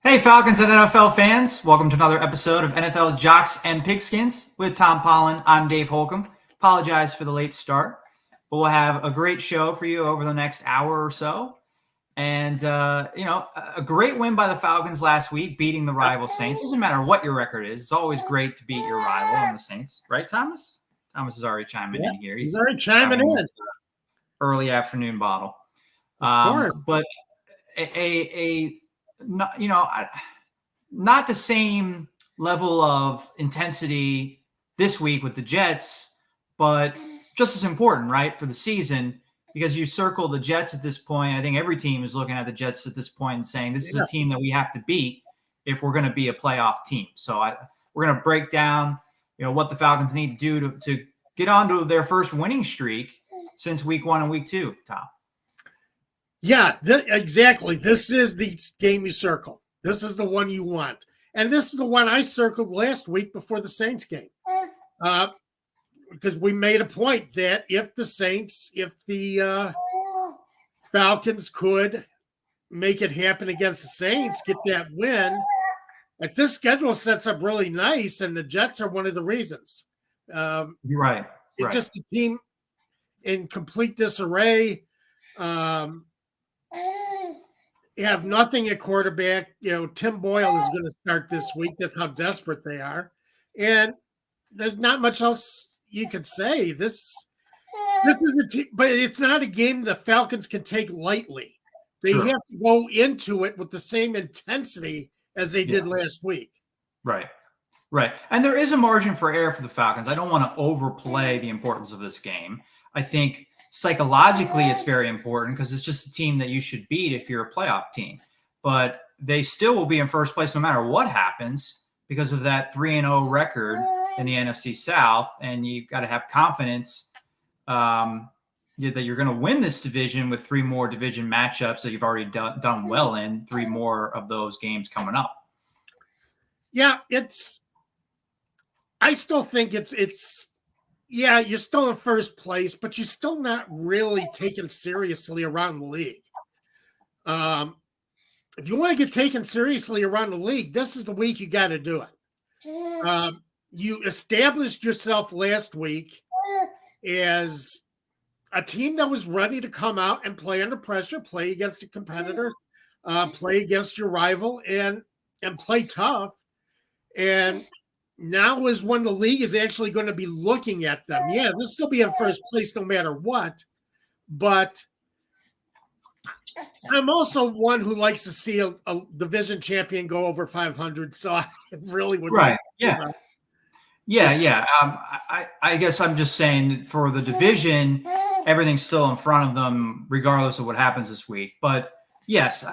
Hey, Falcons and NFL fans. Welcome to another episode of NFL's Jocks and Pigskins with Tom Pollen. I'm Dave Holcomb. Apologize for the late start, but we'll have a great show for you over the next hour or so. And, a great win by the Falcons last week, beating the rival Saints. Doesn't matter what your record is. It's always great to beat your rival and the Saints. Right, Thomas? Thomas is already chiming in here. He's already chiming in. Early afternoon bottle. Of course. But not the same level of intensity this week with the Jets, but just as important, right, for the season, because you circle the Jets at this point. I think every team is looking at the Jets at this point and saying this is a team that we have to beat if we're going to be a playoff team. So we're going to break down, what the Falcons need to do to get onto their first winning streak since week 1 and week 2, Tom. Yeah, exactly. This is the game you circle. This is the one you want. And this is the one I circled last week before the Saints game. Because we made a point that if the Falcons could make it happen against the Saints, get that win, like this schedule sets up really nice, and the Jets are one of the reasons. You're right. It's just a team in complete disarray. You have nothing at quarterback. Tim Boyle is going to start this week. That's how desperate they are. And there's not much else you could say. This is a team, but it's not a game the Falcons can take lightly. They have to go into it with the same intensity as they did last week. Right. And there is a margin for error for the Falcons. I don't want to overplay the importance of this game. I think psychologically it's very important because it's just a team that you should beat if you're a playoff team. But they still will be in first place no matter what happens because of that 3-0 record in the NFC South. And you've got to have confidence that you're going to win this division with 3 more division matchups that you've already done well in, 3 more of those games coming up. Yeah, I still think yeah, you're still in first place, but you're still not really taken seriously around the league. If you want to get taken seriously around the league, this is the week you got to do it. You established yourself last week as a team that was ready to come out and play under pressure, play against a competitor, play against your rival, and play tough. And now is when the league is actually going to be looking at them. Yeah, they'll still be in first place no matter what. But I'm also one who likes to see a division champion go over 500. So I really would. Right. Yeah. I guess I'm just saying for the division, everything's still in front of them, regardless of what happens this week. But yes,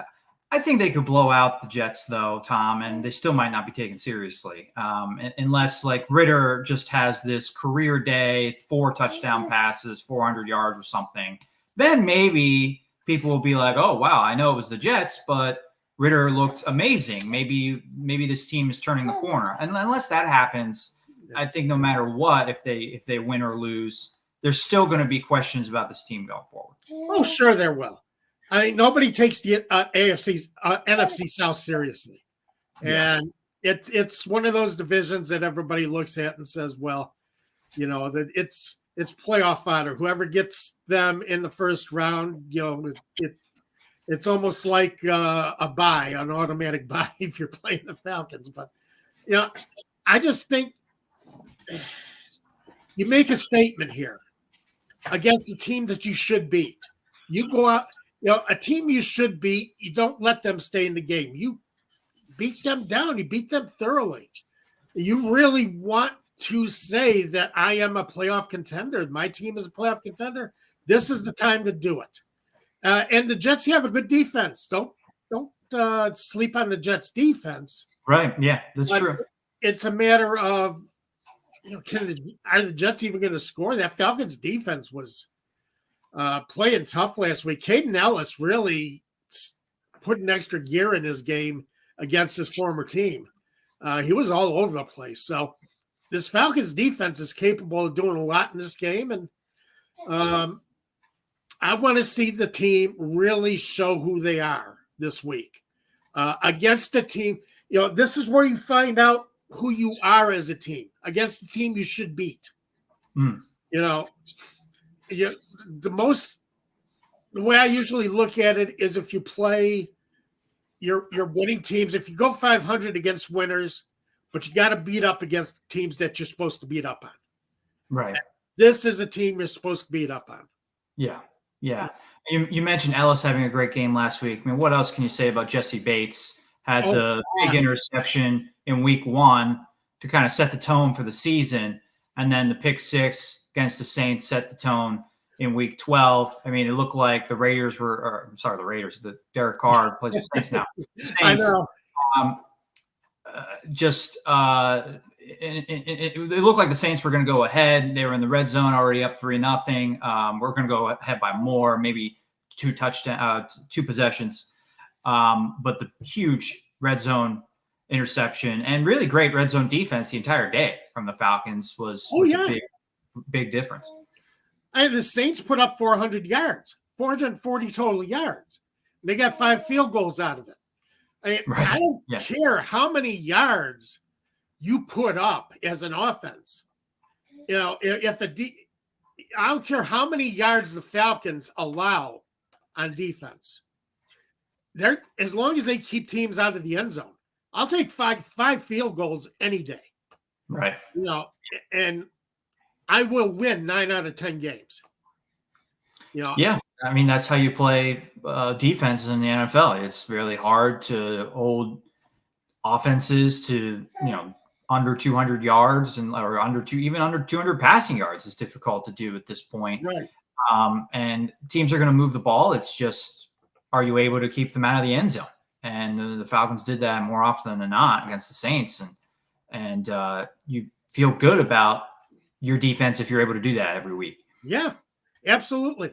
I think they could blow out the Jets, though, Tom, and they still might not be taken seriously unless, like, Ritter just has this career day, 4 touchdown passes, 400 yards or something. Then maybe people will be like, oh, wow, I know it was the Jets, but Ritter looked amazing. Maybe this team is turning the corner. And unless that happens, I think no matter what, if they win or lose, there's still going to be questions about this team going forward. Oh, sure there will. I mean, nobody takes the NFC South seriously. And it's one of those divisions that everybody looks at and says, well, that it's playoff fodder. Whoever gets them in the first round, it's almost like a bye, an automatic bye if you're playing the Falcons. But, I just think you make a statement here against a team that you should beat. You go out. A team you should beat, you don't let them stay in the game. You beat them down. You beat them thoroughly. You really want to say that I am a playoff contender. My team is a playoff contender. This is the time to do it. And the Jets have a good defense. Don't sleep on the Jets' defense. Right. Yeah, that's true. It's a matter of, are the Jets even going to score? That Falcons defense was playing tough last week. Caden Ellis really put an extra gear in his game against his former team. He was all over the place. So this Falcons defense is capable of doing a lot in this game. And I want to see the team really show who they are this week. against a team. This is where you find out who you are as a team. Against a team you should beat. Mm. The way I usually look at it is if you play your winning teams, if you go 500 against winners, but you got to beat up against teams that you're supposed to beat up on. Right. This is a team you're supposed to beat up on. Yeah. Yeah. You mentioned Ellis having a great game last week. I mean, what else can you say about Jesse Bates? Had the big interception in week 1 to kind of set the tone for the season. And then the pick 6 against the Saints set the tone in week 12. I mean, it looked like the Raiders were, the Derek Carr plays for the Saints now. The Saints, I know. It looked like the Saints were going to go ahead. They were in the red zone already up 3-0. We're going to go ahead by more, maybe 2 possessions. But the huge red zone interception and really great red zone defense the entire day from the Falcons was a big difference. And the Saints put up 400 yards, 440 total yards. They got 5 field goals out of it. I don't care how many yards you put up as an offense. I don't care how many yards the Falcons allow on defense. As long as they keep teams out of the end zone, I'll take five field goals any day. Right. And I will win 9 out of 10 games. Yeah. I mean, that's how you play defense in the NFL. It's really hard to hold offenses to, under 200 yards or under 200 passing yards is difficult to do at this point. Right. And teams are going to move the ball. It's just, are you able to keep them out of the end zone? And the Falcons did that more often than not against the Saints. And you feel good about your defense if you're able to do that every week. Yeah, absolutely.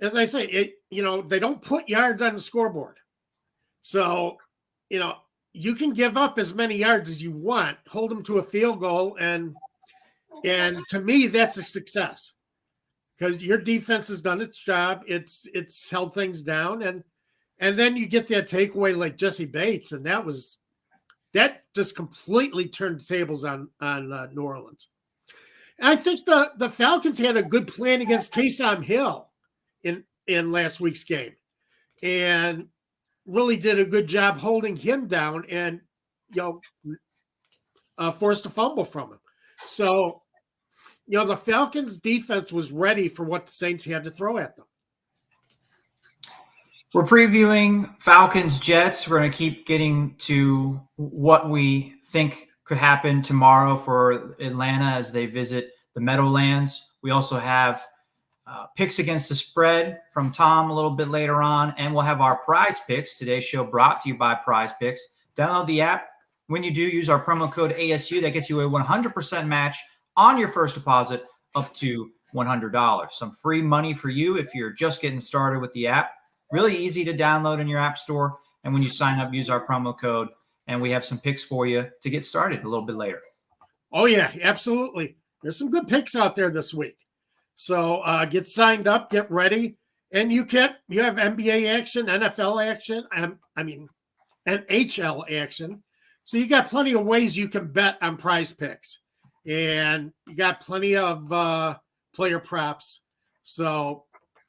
As I say, they don't put yards on the scoreboard. So, you can give up as many yards as you want, hold them to a field goal, and to me, that's a success because your defense has done its job. It's held things down, and then you get that takeaway like Jesse Bates, and that just completely turned the tables on New Orleans. And I think the Falcons had a good plan against Taysom Hill in last week's game, and really did a good job holding him down and forced a fumble from him. So the Falcons defense was ready for what the Saints had to throw at them. We're previewing Falcons Jets. We're going to keep getting to what we think could happen tomorrow for Atlanta as they visit the Meadowlands. We also have picks against the spread from Tom a little bit later on, and we'll have our prize picks. Today's show brought to you by Prize Picks. Download the app. When you do, use our promo code ASU. That gets you a 100% match on your first deposit up to $100. Some free money for you if you're just getting started with the app. Really easy to download in your app store. And when you sign up, use our promo code, and we have some picks for you to get started a little bit later. Oh, yeah, absolutely. There's some good picks out there this week. So get signed up, get ready, and you have NBA action, NFL action, NHL action. So you got plenty of ways you can bet on Prize Picks, and you got plenty of player props. So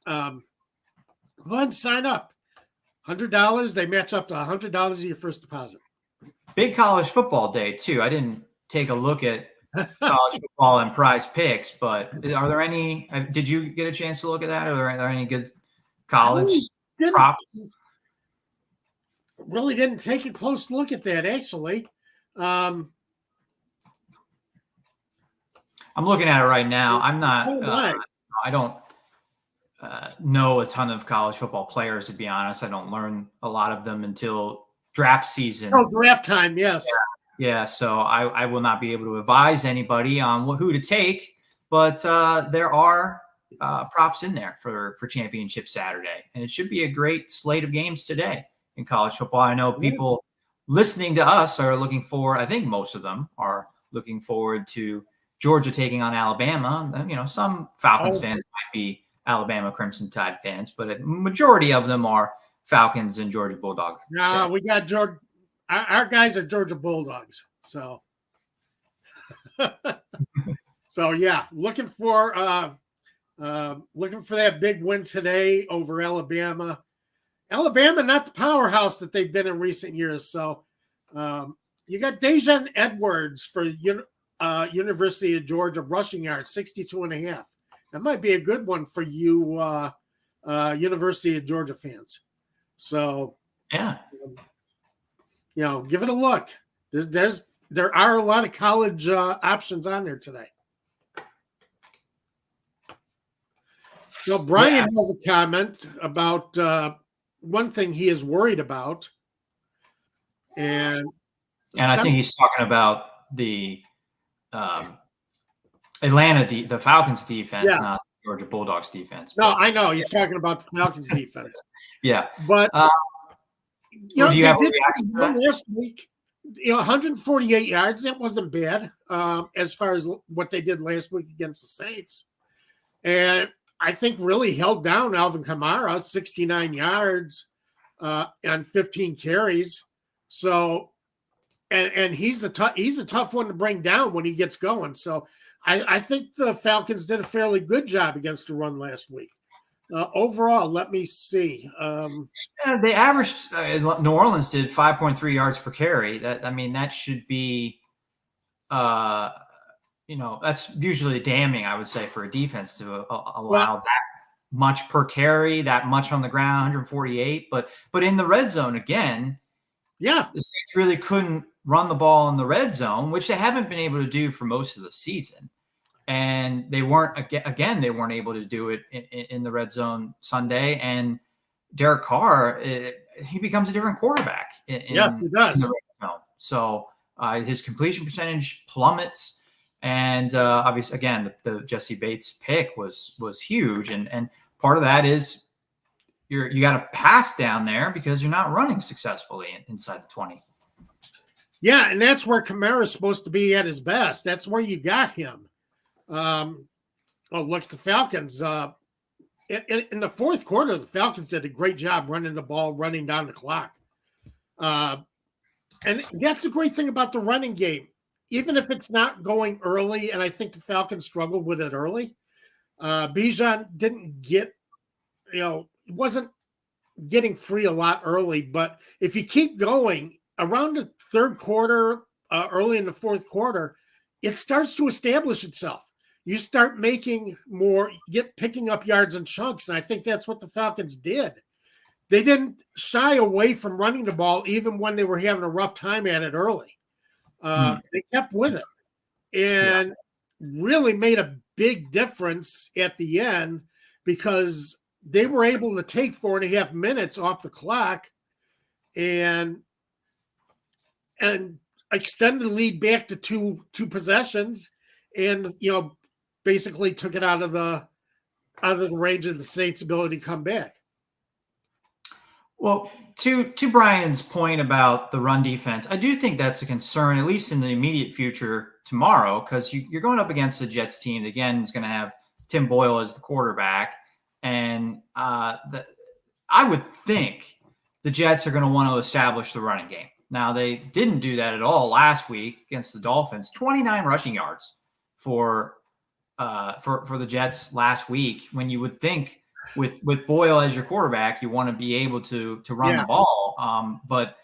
go ahead and sign up. $100, they match up to $100 of your first deposit. Big college football day too. I didn't take a look at college football and Prize Picks, but are there any? Did you get a chance to look at that? Are there any good college props? Really didn't take a close look at that, actually. I'm looking at it right now. I'm not. I don't know a ton of college football players, to be honest. I don't learn a lot of them until draft season. Oh, draft time, yes. Yeah, so I will not be able to advise anybody on who to take, but there are props in there for Championship Saturday, and it should be a great slate of games today in college football. I know people listening to us are looking forward. I think most of them are looking forward to Georgia taking on Alabama. Some Falcons fans might be Alabama Crimson Tide fans, but a majority of them are Falcons and Georgia Bulldog. No, we got Georgia. Our guys are Georgia Bulldogs. So, so yeah, looking for that big win today over Alabama. Alabama, not the powerhouse that they've been in recent years. So, you got Dejan Edwards for University of Georgia rushing yard, 62.5. That might be a good one for you, University of Georgia fans. So, yeah, give it a look. There are a lot of college options on there today. So Brian has a comment about one thing he is worried about, and I think he's talking about the the Falcons defense, yes. not Georgia Bulldogs defense. No, I know he's talking about the Falcons defense. Yeah, but do you have a reaction to that? Last week? 148 yards. That wasn't bad as far as what they did last week against the Saints, and I think really held down Alvin Kamara, 69 yards on 15 carries. So, and he's a tough one to bring down when he gets going. So, I think the Falcons did a fairly good job against the run last week. Overall, let me see. They averaged. New Orleans did 5.3 yards per carry. That should be, that's usually damning, I would say, for a defense to allow that much per carry, that much on the ground, 148. But in the red zone again, the Saints really couldn't run the ball in the red zone, which they haven't been able to do for most of the season. And they weren't able to do it in the red zone Sunday. And Derek Carr, he becomes a different quarterback. Yes, he does. In the red zone. So his completion percentage plummets. And obviously, again, the Jesse Bates pick was huge. And part of that is you got to pass down there because you're not running successfully inside the 20. Yeah, and that's where Kamara is supposed to be at his best. That's where you got him. Look at the Falcons. In the fourth quarter, the Falcons did a great job running the ball, running down the clock. And that's the great thing about the running game. Even if it's not going early, and I think the Falcons struggled with it early, Bijan didn't get, wasn't getting free a lot early. But if you keep going around the third quarter, early in the fourth quarter, it starts to establish itself. You start making picking up yards in chunks. And I think that's what the Falcons did. They didn't shy away from running the ball, even when they were having a rough time at it early. They kept with it and really made a big difference at the end because they were able to take 4.5 minutes off the clock and extend the lead back to two possessions, and basically took it out of the range of the Saints' ability to come back. Well, to Brian's point about the run defense, I do think that's a concern, at least in the immediate future tomorrow, because you're going up against the Jets team that, again, is going to have Tim Boyle as the quarterback, and I would think the Jets are going to want to establish the running game. Now, they didn't do that at all last week against the Dolphins. 29 rushing yards for the Jets last week, when you would think with Boyle as your quarterback, you want to be able to run the ball. But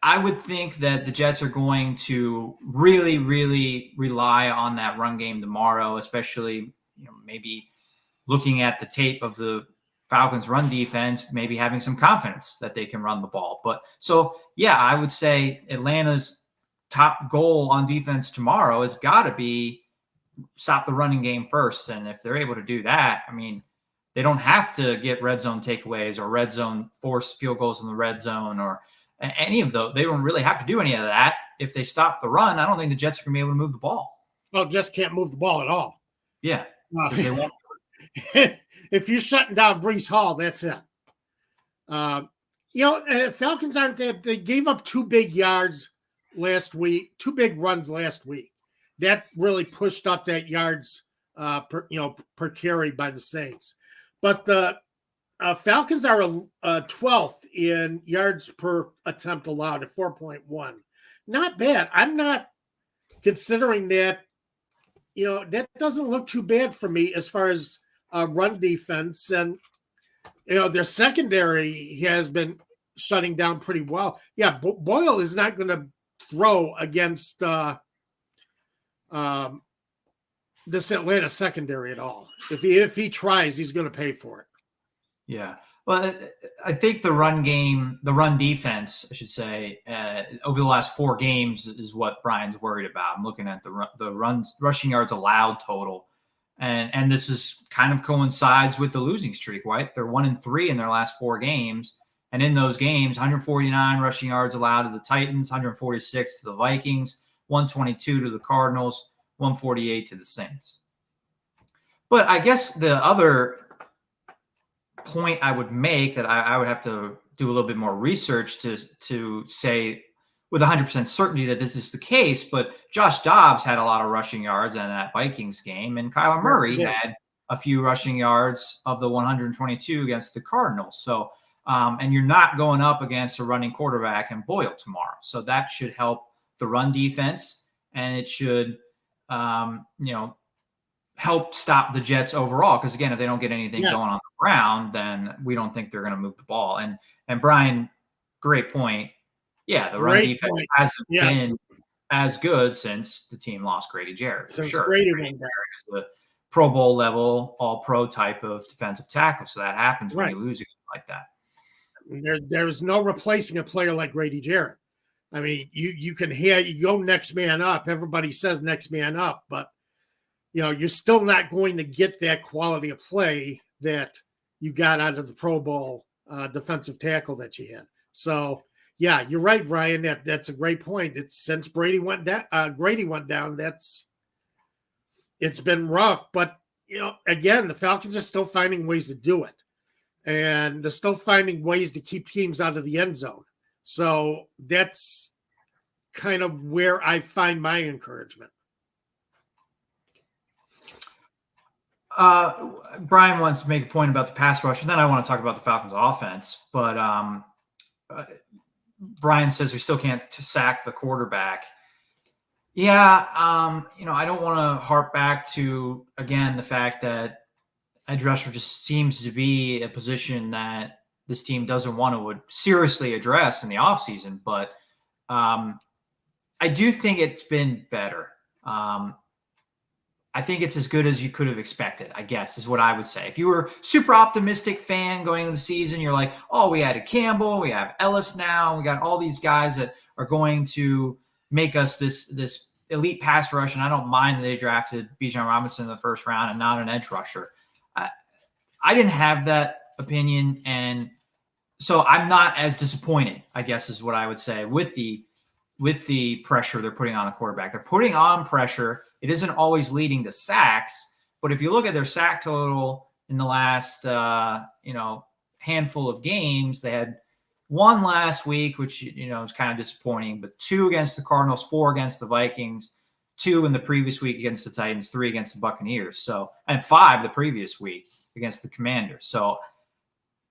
I would think that the Jets are going to really, really rely on that run game tomorrow, especially maybe looking at the tape of the Falcons run defense, maybe having some confidence that they can run the ball. But so, I would say Atlanta's top goal on defense tomorrow has got to be stop the running game first. And if they're able to do that, they don't have to get red zone takeaways or red zone force field goals in the red zone or any of those. They don't really have to do any of that. If they stop the run, I don't think the Jets are going to be able to move the ball. Well, Jets can't move the ball at all. Yeah. They won't. If you're shutting down Breece Hall, that's it. Falcons aren't that. They gave up 2 big yards last week, 2 big runs last week. That really pushed up that yards per carry by the Saints. But the Falcons are 12th in yards per attempt allowed at 4.1. Not bad. I'm not considering that. That doesn't look too bad for me as far as run defense. And, their secondary has been shutting down pretty well. Yeah, Boyle is not going to throw against this Atlanta secondary at all. If he tries, he's going to pay for it. Yeah. Well, I think the run defense, I should say, over the last 4 games is what Brian's worried about. I'm looking at the rushing yards allowed total. And this is kind of coincides with the losing streak, right? They're 1-3 in their last 4 games. And in those games, 149 rushing yards allowed to the Titans, 146 to the Vikings, 122 to the Cardinals, 148 to the Saints. But I guess the other point I would make that I would have to do a little bit more research to say with 100% certainty that this is the case, but Josh Dobbs had a lot of rushing yards in that Vikings game, and Kyler Murray had a few rushing yards of the 122 against the Cardinals. So, and you're not going up against a running quarterback in Boyle tomorrow. So that should help the run defense, and it should, help stop the Jets overall. Because again, if they don't get anything going on the ground, then we don't think they're going to move the ball. And Brian, great point. Yeah, the run defense hasn't been as good since the team lost Grady Jarrett, for sure. Grady Jarrett is the Pro Bowl level, all-pro type of defensive tackle. So that happens when you lose a game like that. There's no replacing a player like Grady Jarrett. I mean, you go next man up. Everybody says next man up, but you're still not going to get that quality of play that you got out of the Pro Bowl defensive tackle that you had. So, yeah, you're right, Brian. That's a great point. It's since Grady went down, it's been rough. But again, the Falcons are still finding ways to do it, and they're still finding ways to keep teams out of the end zone. So that's kind of where I find my encouragement. Brian wants to make a point about the pass rush, and then I want to talk about the Falcons offense. But Brian says we still can't sack the quarterback. Yeah, I don't want to harp back to, again, the fact that edge rusher just seems to be a position that this team doesn't want to seriously address in the offseason. But I do think it's been better. I think it's as good as you could have expected, I guess, is what I would say. If you were a super optimistic fan going into the season, you're like, oh, we added Campbell, we have Ellis now, we got all these guys that are going to make us this elite pass rush, and I don't mind that they drafted Bijan Robinson in the first round and not an edge rusher. I didn't have that opinion, and so I'm not as disappointed, I guess, is what I would say, with the pressure they're putting on the quarterback. They're putting on pressure. It isn't always leading to sacks, but if you look at their sack total in the last, handful of games, they had 1 last week, which, is kind of disappointing, but 2 against the Cardinals, 4 against the Vikings, 2 in the previous week against the Titans, 3 against the Buccaneers. So, and 5 the previous week against the Commanders. So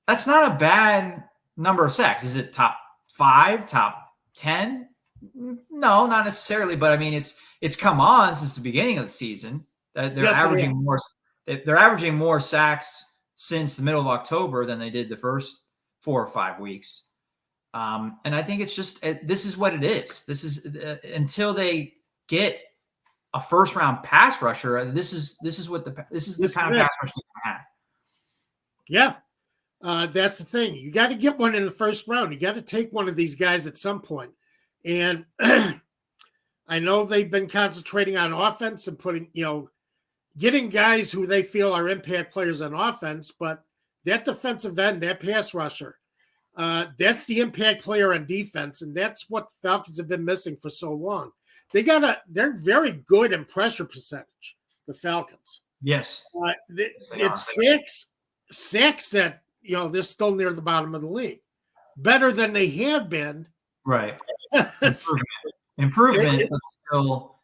that's not a bad number of sacks. Is it top 5, top 10? No, not necessarily, but I mean, it's come on since the beginning of the season. They're averaging more. They're averaging more sacks since the middle of October than they did the first 4 or 5 weeks. And I think it's just this is what it is. This is until they get a first round pass rusher. This is the kind of pass rusher they have. Yeah, that's the thing. You got to get one in the first round. You got to take one of these guys at some point. And I know they've been concentrating on offense and getting guys who they feel are impact players on offense, but that defensive end, that pass rusher, that's the impact player on defense, and that's what Falcons have been missing for so long. They're very good in pressure percentage, the Falcons. Yes. It's six that, they're still near the bottom of the league. Better than they have been. Right. Improvement, but still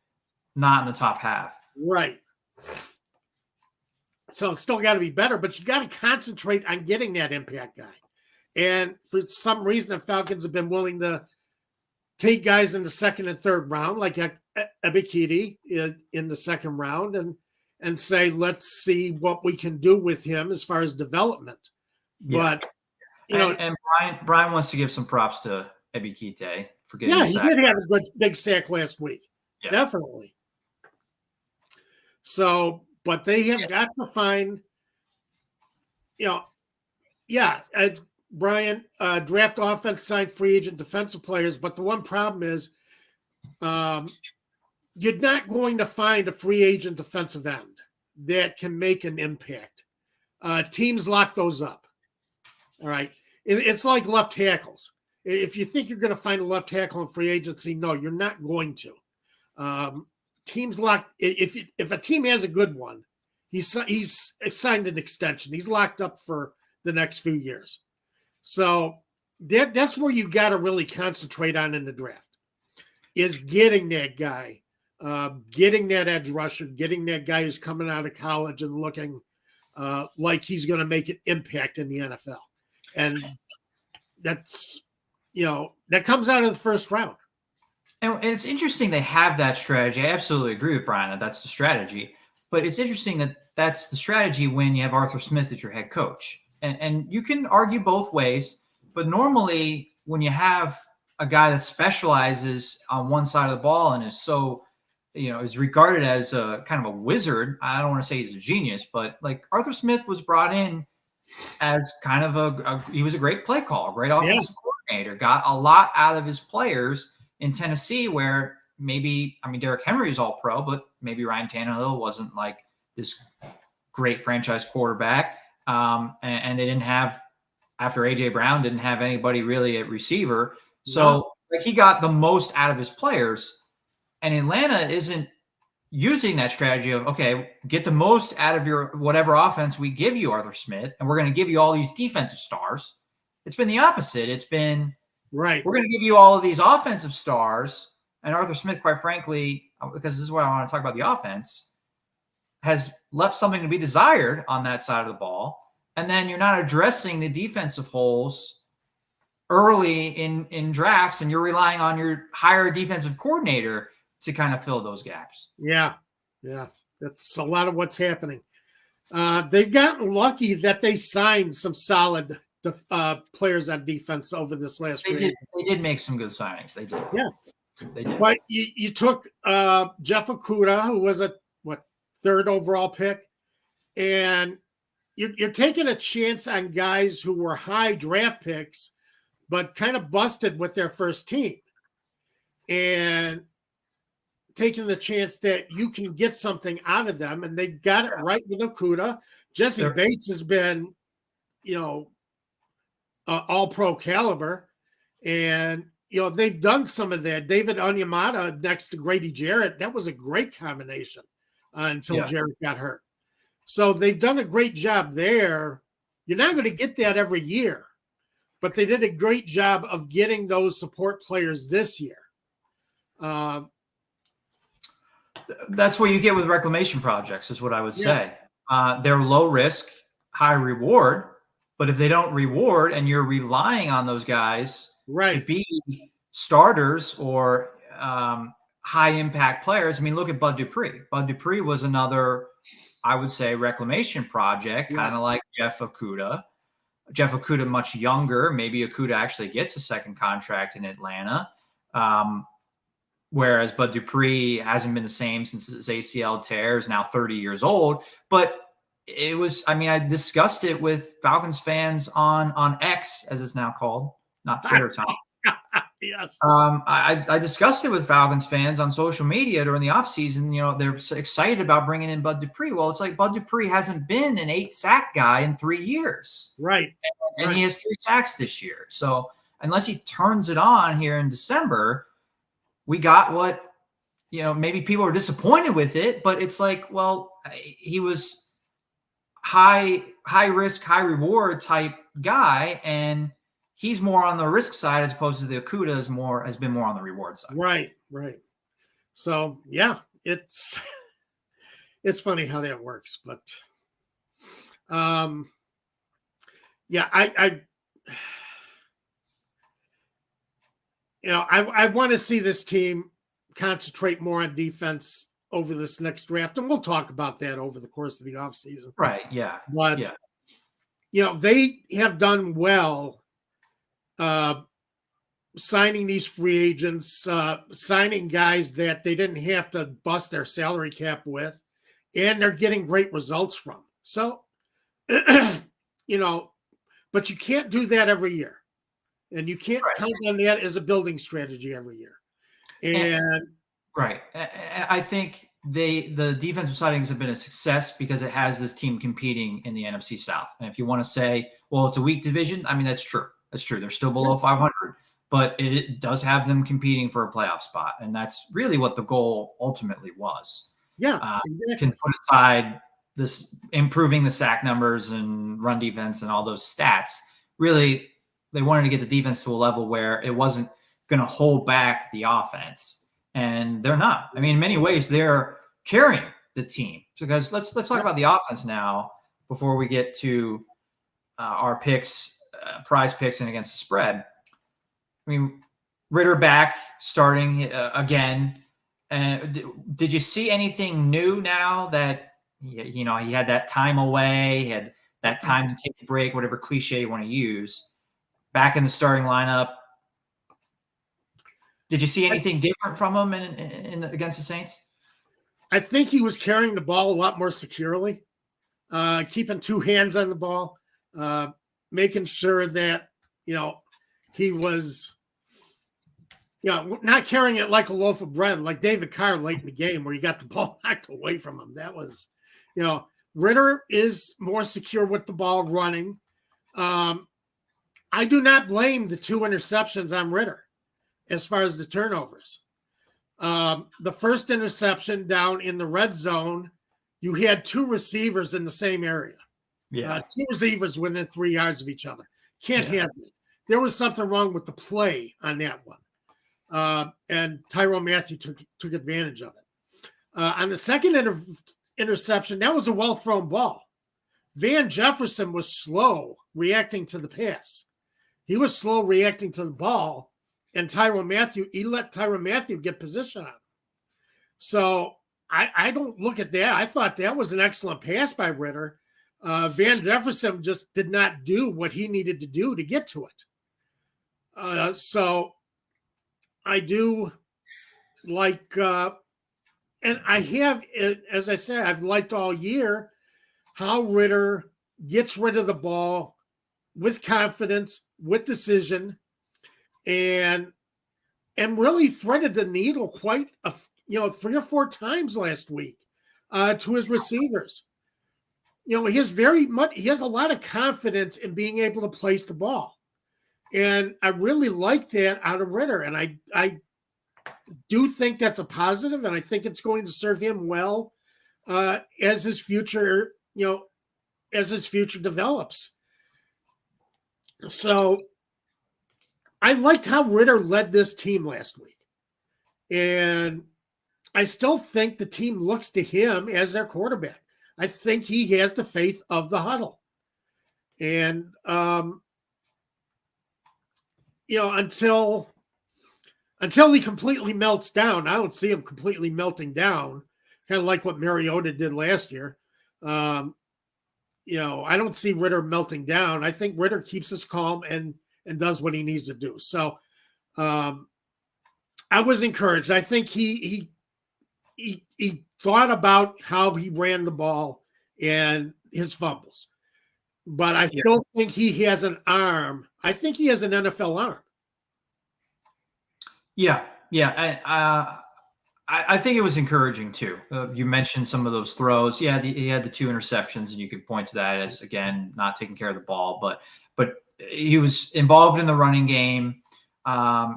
not in the top half. Right. So it's still got to be better, but you got to concentrate on getting that impact guy. And for some reason, the Falcons have been willing to take guys in the second and third round, like Ebikidi in the second round, and say, let's see what we can do with him as far as development. Yeah. But you know, and Brian wants to give some props to Ebikite for getting. Yeah, he did have a good big sack last week. Yeah. Definitely. So, but they have got to find, Brian, draft offense, sign free agent defensive players. But the one problem is you're not going to find a free agent defensive end that can make an impact. Teams lock those up. All right. It's like left tackles. If you think you're going to find a left tackle in free agency, no, you're not going to. Teams lock. If a team has a good one, he's signed an extension. He's locked up for the next few years. So that's where you got to really concentrate on in the draft, is getting that guy, getting that edge rusher, getting that guy who's coming out of college and looking like he's going to make an impact in the NFL. And that's, that comes out of the first round. And it's interesting they have that strategy. I absolutely agree with Brian that that's the strategy. But it's interesting that that's the strategy when you have Arthur Smith as your head coach. And you can argue both ways. But normally when you have a guy that specializes on one side of the ball and is so, is regarded as a kind of a wizard. I don't want to say he's a genius, but like Arthur Smith was brought in as kind of he was a great play call, great offensive coordinator, got a lot out of his players in Tennessee, where maybe, Derrick Henry is all pro, but maybe Ryan Tannehill wasn't like this great franchise quarterback. And they didn't have, after A.J. Brown, didn't have anybody really at receiver. So he got the most out of his players. And Atlanta isn't using that strategy of, okay, get the most out of your whatever offense we give you, Arthur Smith, and we're going to give you all these defensive stars. It's been the opposite. It's been, we're going to give you all of these offensive stars. And Arthur Smith, quite frankly, because this is what I want to talk about, the offense, has left something to be desired on that side of the ball. And then you're not addressing the defensive holes early in drafts, and you're relying on your higher defensive coordinator to kind of fill those gaps. Yeah. That's a lot of what's happening. They've gotten lucky that they signed some solid players on defense over this last year. They did make some good signings. They did. Yeah. They did. But you took Jeff Okudah, who was a third overall pick, and you're taking a chance on guys who were high draft picks, but kind of busted with their first team, and taking the chance that you can get something out of them. And they got it right with Okudah. Jesse Bates has been, all pro caliber, and they've done some of that. David Onyemata next to Grady Jarrett, that was a great combination until Jarrett got hurt. So they've done a great job there. You're not going to get that every year, but they did a great job of getting those support players this year. That's what you get with reclamation projects, is what I would say. They're low risk, high reward. But if they don't reward and you're relying on those guys to be starters or high impact players, look at Bud Dupree. Bud Dupree was another, I would say, reclamation project, kind of like Jeff Okudah. Jeff Okudah much younger. Maybe Okudah actually gets a second contract in Atlanta. Whereas Bud Dupree hasn't been the same since his ACL tear, is now 30 years old. But it was, I discussed it with Falcons fans on X, as it's now called, not Twitter, Tom. Yes. I discussed it with Falcons fans on social media during the offseason. They're so excited about bringing in Bud Dupree. Well, it's like Bud Dupree hasn't been an 8-sack guy in 3 years. Right. And he has 3 sacks this year. So unless he turns it on here in December, we got what, maybe people are disappointed with it, but it's like, well, he was high risk, high reward type guy, and he's more on the risk side as opposed to the Okudah has been more on the reward side. Right. So it's funny how that works, but Yeah, I want to see this team concentrate more on defense over this next draft, and we'll talk about that over the course of the offseason. Right. Yeah. But Yeah. they have done well signing these free agents, signing guys that they didn't have to bust their salary cap with, and they're getting great results from. So, but you can't do that every year. And you can't count on that as a building strategy every year. And right. I think the defensive signings have been a success because it has this team competing in the NFC South. And if you want to say, well, it's a weak division, I mean, that's true. That's true. They're still below 500, but it does have them competing for a playoff spot. And that's really what the goal ultimately was. Yeah. Exactly. Can put aside this improving the sack numbers and run defense and all those stats. Really, they wanted to get the defense to a level where it wasn't going to hold back the offense, and they're not. I mean, in many ways, they're carrying the team. Because let's talk about the offense now before we get to our picks, prize picks, and against the spread. I mean, Ritter back starting again. And did you see anything new now that he had that time away, he had that time to take a break, whatever cliche you want to use? Back in the starting lineup, did you see anything different from him against the Saints? I think he was carrying the ball a lot more securely, keeping two hands on the ball, making sure that he was not carrying it like a loaf of bread, like David Carr late in the game where he got the ball knocked away from him. That was, Ritter is more secure with the ball running. I do not blame the 2 interceptions on Ritter as far as the turnovers. The first interception down in the red zone, you had 2 receivers in the same area. Yeah. 2 receivers within 3 yards of each other. Can't have it. There was something wrong with the play on that one. And Tyrone Matthew took advantage of it. On the second interception, that was a well-thrown ball. Van Jefferson was slow reacting to the pass. He was slow reacting to the ball, and he let Tyrone Matthew get position on him. So I don't look at that. I thought that was an excellent pass by Ritter. Van Jefferson just did not do what he needed to do to get to it. So I do like, and I have, as I said, I've liked all year how Ritter gets rid of the ball with confidence, with decision, and really threaded the needle quite 3 or 4 times last week to his receivers. He has a lot of confidence in being able to place the ball. And I really like that out of Ritter. And I do think that's a positive, and I think it's going to serve him well as his future, develops. So I liked how Ritter led this team last week. And I still think the team looks to him as their quarterback. I think he has the faith of the huddle. And, until he completely melts down, I don't see him completely melting down, kind of like what Mariota did last year. I don't see Ritter melting down. I think Ritter keeps us calm and does what he needs to do. So I was encouraged. I think he thought about how he ran the ball and his fumbles. But I still think he has an arm. I think he has an NFL arm. Yeah. I think it was encouraging too. You mentioned some of those throws. Yeah, he had the 2 interceptions, and you could point to that as, again, not taking care of the ball. But he was involved in the running game.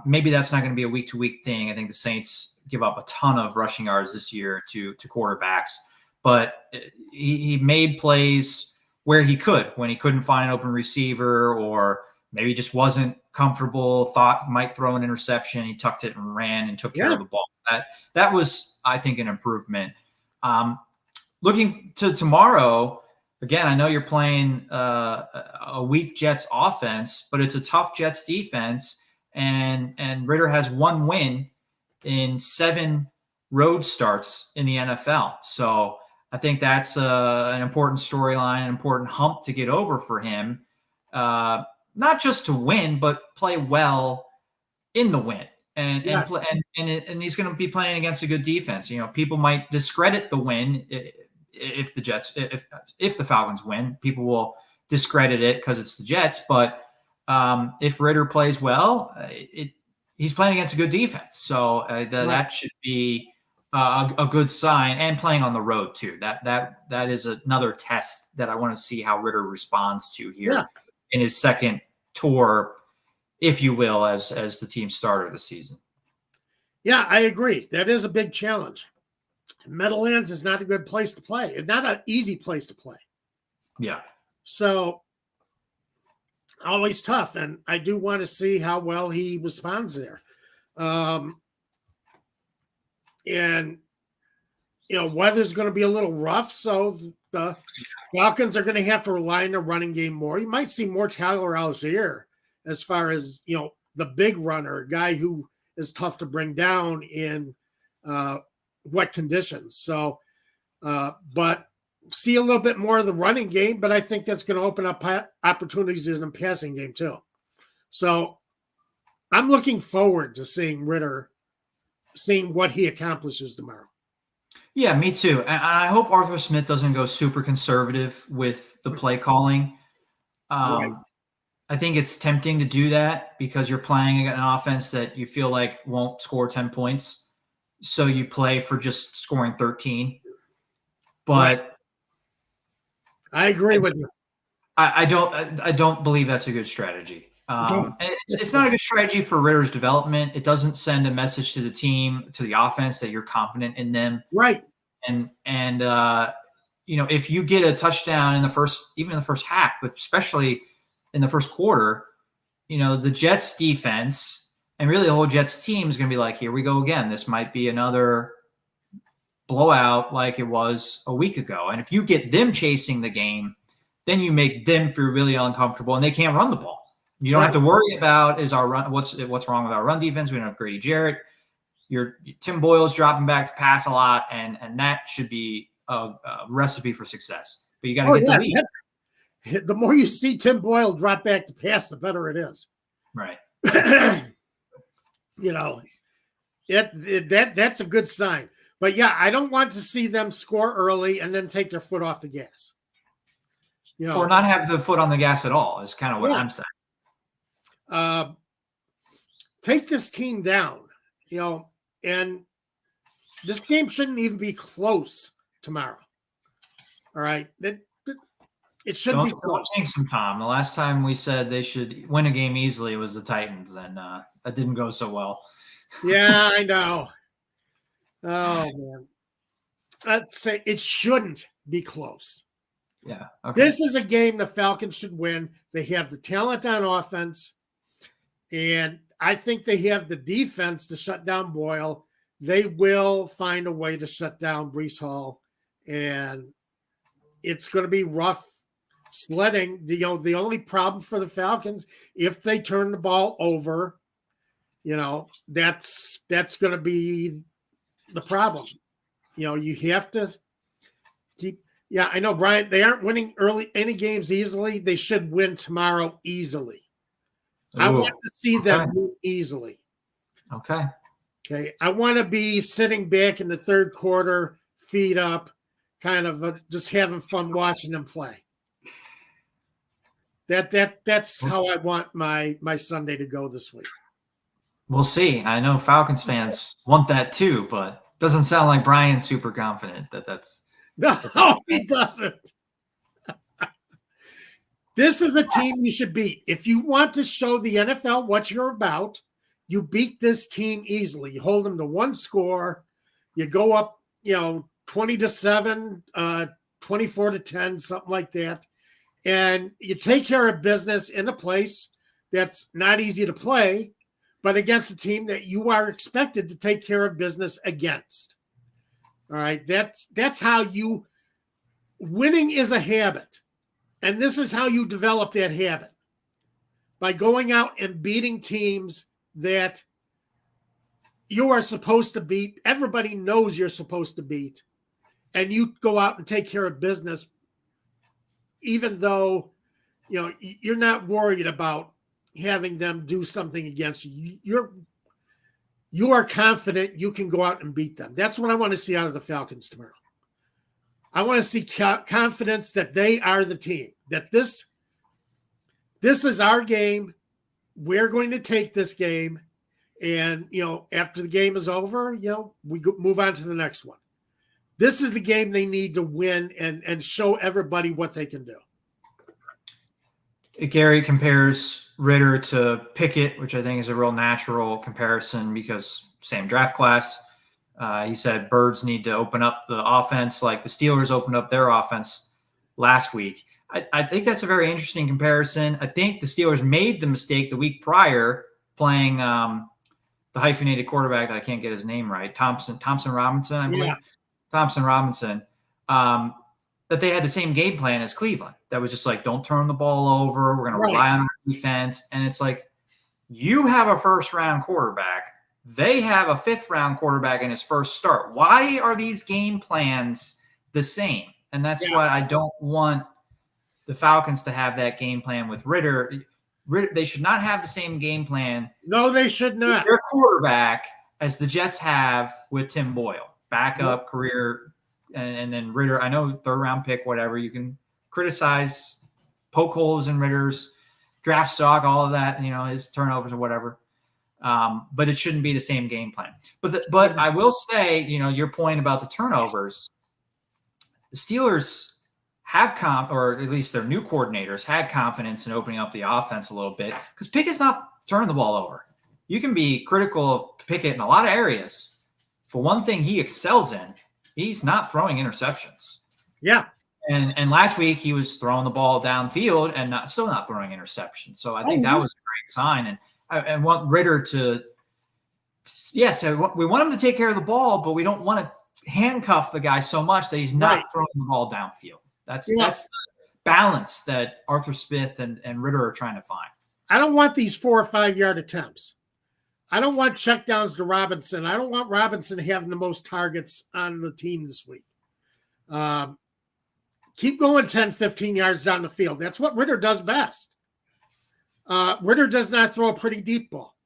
Maybe that's not going to be a week-to-week thing. I think the Saints give up a ton of rushing yards this year to quarterbacks. But he made plays where he could, when he couldn't find an open receiver, or maybe just wasn't comfortable, thought he might throw an interception. He tucked it and ran and took care of the ball. That was, I think, an improvement. Looking to tomorrow, again, I know you're playing a weak Jets offense, but it's a tough Jets defense, and Ritter has one win in 7 road starts in the NFL. So I think that's an important storyline, an important hump to get over for him. Not just to win, but play well in the win. And Yes. and he's going to be playing against a good defense. You know, people might discredit the win if the Jets if the Falcons win. People will discredit it because it's the Jets. But if Ritter plays well, he's playing against a good defense. So that should be a good sign. And playing on the road too. That is another test that I want to see how Ritter responds to here in his second tour, if you will, as the team starter of the season. Yeah, I agree. That is a big challenge. Meadowlands is not a good place to play. It's not an easy place to play. Yeah. So always tough. And I do want to see how well he responds there. And, weather's going to be a little rough. So the Falcons are going to have to rely on the running game more. You might see more Tyler Algier as far as, the big runner, a guy who is tough to bring down in wet conditions. So, but see a little bit more of the running game, but I think that's going to open up opportunities in the passing game too. So I'm looking forward to seeing Ritter, seeing what he accomplishes tomorrow. Yeah, me too. And I hope Arthur Smith doesn't go super conservative with the play calling. Right. I think it's tempting to do that because you're playing an offense that you feel like won't score 10 points. So you play for just scoring 13. But I agree with you. I don't believe that's a good strategy. And it's not a good strategy for Ritter's development. It doesn't send a message to the team, to the offense, that you're confident in them. Right. And if you get a touchdown in the first half, but especially in the first quarter, the Jets defense and really the whole Jets team is going to be like, here we go again. This might be another blowout like it was a week ago. And if you get them chasing the game, then you make them feel really uncomfortable and they can't run the ball. You don't have to worry about what's wrong with our run defense. We don't have Grady Jarrett. Tim Boyle's dropping back to pass a lot, and that should be a recipe for success. But you got to get the lead. The more you see Tim Boyle drop back to pass, the better it is. Right. That's a good sign. But yeah, I don't want to see them score early and then take their foot off the gas. Or not have the foot on the gas at all is kind of what I'm saying. Take this team down, and this game shouldn't even be close tomorrow. All right. It should be close. Tom. The last time we said they should win a game easily was the Titans, and that didn't go so well. Yeah, I know. Oh, man. I'd say it shouldn't be close. Yeah. Okay. This is a game the Falcons should win. They have the talent on offense, and I think they have the defense to shut down Boyle. They will find a way to shut down Breece Hall, and it's going to be rough sledding. The only problem for the Falcons, if they turn the ball over, that's going to be the problem. You have to keep. Yeah, I know, Brian. They aren't winning any games easily. They should win tomorrow easily. Ooh, I want to see them win easily. Okay. I want to be sitting back in the third quarter, feet up, kind of just having fun watching them play. That's how I want my Sunday to go this week. We'll see. I know Falcons fans want that too, but doesn't sound like Brian's super confident that's. No, he doesn't. This is a team you should beat. If you want to show the NFL what you're about, you beat this team easily. You hold them to one score. You go up, 20-7, 24-10, something like that. And you take care of business in a place that's not easy to play, but against a team that you are expected to take care of business against. All right. That's how you winning is a habit. And this is how you develop that habit, by going out and beating teams that you are supposed to beat. Everybody knows you're supposed to beat. And you go out and take care of business, even though, you're not worried about having them do something against you. You are confident you can go out and beat them. That's what I want to see out of the Falcons tomorrow. I want to see confidence that they are the team, that this is our game. We're going to take this game. And, after the game is over, we move on to the next one. This is the game they need to win and show everybody what they can do. Gary compares Ritter to Pickett, which I think is a real natural comparison because same draft class. He said birds need to open up the offense like the Steelers opened up their offense last week. I think that's a very interesting comparison. I think the Steelers made the mistake the week prior playing the hyphenated quarterback that I can't get his name right, Thompson Robinson, I believe. Yeah. Thompson Robinson, that they had the same game plan as Cleveland. That was just like, don't turn the ball over. We're going to rely on our defense. And it's like, you have a first-round quarterback. They have a fifth-round quarterback in his first start. Why are these game plans the same? And that's why I don't want the Falcons to have that game plan with Ritter. They should not have the same game plan. No, they should not. Their quarterback as the Jets have with Tim Boyle. Backup career, and then Ritter. I know third-round pick, whatever. You can criticize, poke holes in Ritter's draft stock, all of that, his turnovers or whatever. But it shouldn't be the same game plan. But I will say, your point about the turnovers, the Steelers have or at least their new coordinators had confidence in opening up the offense a little bit because Pickett's not turning the ball over. You can be critical of Pickett in a lot of areas. For one thing he excels in, he's not throwing interceptions. Yeah. And last week he was throwing the ball downfield and still not throwing interceptions. So I think that was a great sign. And I want Ritter to we want him to take care of the ball, but we don't want to handcuff the guy so much that he's not throwing the ball downfield. That's the balance that Arthur Smith and Ritter are trying to find. I don't want these 4 or 5 yard attempts. I don't want checkdowns to Robinson. I don't want Robinson having the most targets on the team this week. Keep going 10, 15 yards down the field. That's what Ritter does best. Ritter does not throw a pretty deep ball,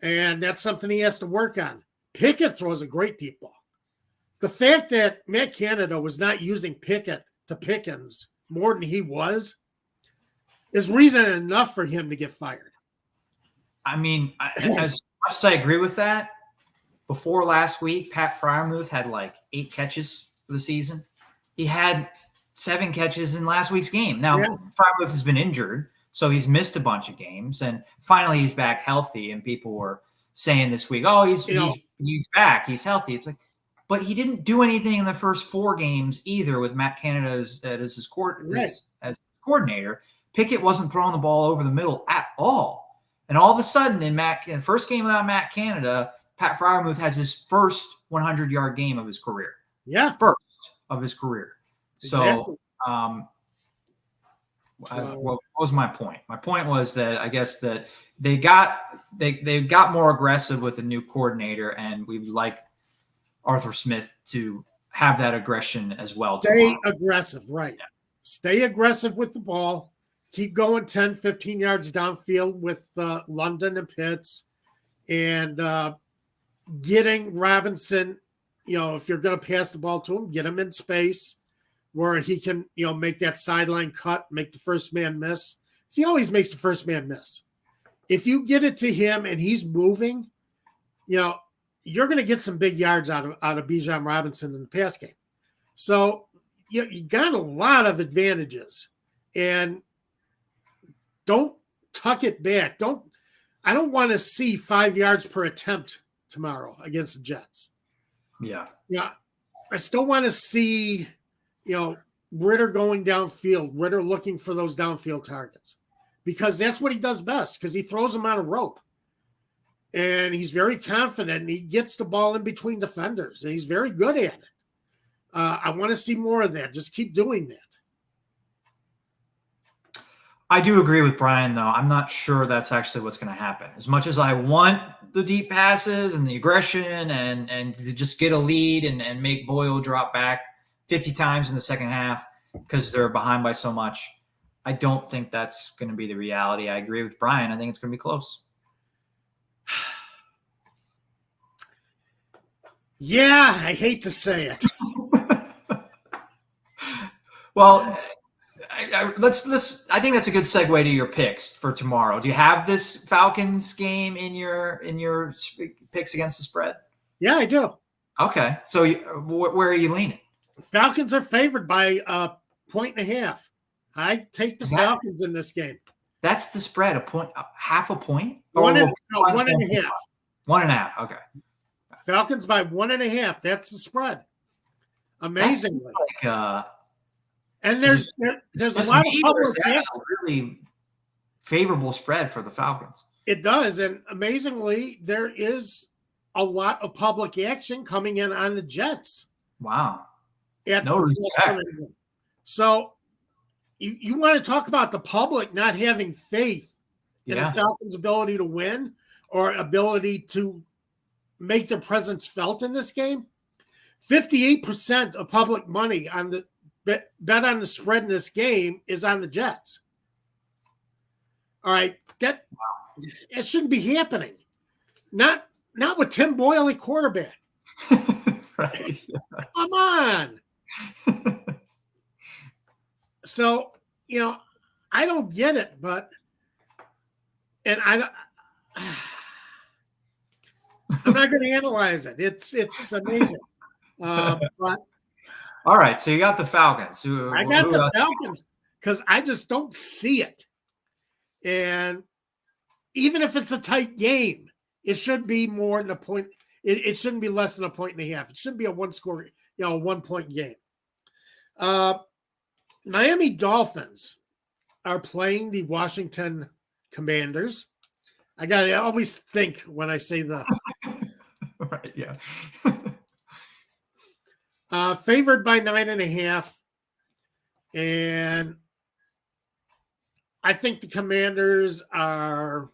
and that's something he has to work on. Pickett throws a great deep ball. The fact that Matt Canada was not using Pickett to Pickens more than he was is reason enough for him to get fired. I mean, as much as I agree with that, before last week, Pat Freiermuth had like 8 catches for the season. He had 7 catches in last week's game. Now, Freiermuth has been injured, so he's missed a bunch of games, and finally he's back healthy. And people were saying this week, "Oh, he's back, he's healthy." It's like, but he didn't do anything in the first 4 games either with Matt Canada as his coordinator. Pickett wasn't throwing the ball over the middle at all. And all of a sudden, in the first game without Matt Canada, Pat Freiermuth has his first 100-yard game of his career. Yeah. First of his career. Exactly. So, what was my point? My point was that I guess that they got more aggressive with the new coordinator, and we would like Arthur Smith to have that aggression as well. Stay aggressive, right. Yeah. Stay aggressive with the ball. Keep going 10, 15 yards downfield with London and Pitts, and getting Robinson, if you're going to pass the ball to him, get him in space where he can, make that sideline cut, make the first man miss. He always makes the first man miss. If you get it to him and he's moving, you're going to get some big yards out of Bijan Robinson in the pass game. So you got a lot of advantages, and don't tuck it back. I don't want to see 5 yards per attempt tomorrow against the Jets. Yeah. Yeah. I still want to see, Ritter going downfield, Ritter looking for those downfield targets, because that's what he does best, because he throws them on a rope. And he's very confident, and he gets the ball in between defenders, and he's very good at it. I want to see more of that. Just keep doing that. I do agree with Brian, though. I'm not sure that's actually what's going to happen. As much as I want the deep passes and the aggression and to just get a lead and make Boyle drop back 50 times in the second half because they're behind by so much, I don't think that's going to be the reality. I agree with Brian. I think it's going to be close. Yeah, I hate to say it. Well, let's. I think that's a good segue to your picks for tomorrow. Do you have this Falcons game in your picks against the spread? Yeah, I do. Okay, so where are you leaning? Falcons are favored by 1.5. I take the Falcons in this game. That's the spread, half a point? One and a half. 1.5. Okay. Falcons by 1.5. That's the spread. Amazingly. And there's a lot of public action. Really favorable spread for the Falcons. It does, and amazingly, there is a lot of public action coming in on the Jets. Wow. No respect. So you want to talk about the public not having faith in the Falcons' ability to win or ability to make their presence felt in this game? 58% of public money on the bet on the spread in this game is on the Jets. All right, it shouldn't be happening. Not with Tim Boyle at quarterback. Right. Come on. So, I don't get it, I'm not going to analyze it. It's amazing. But all right, so you got the Falcons. I got the Falcons because I just don't see it. And even if it's a tight game, it should be more than a point. It shouldn't be less than 1.5. It shouldn't be a 1-point game. Miami Dolphins are playing the Washington Commanders. I always think when I say the right, yeah. Favored by 9.5, and I think the Commanders are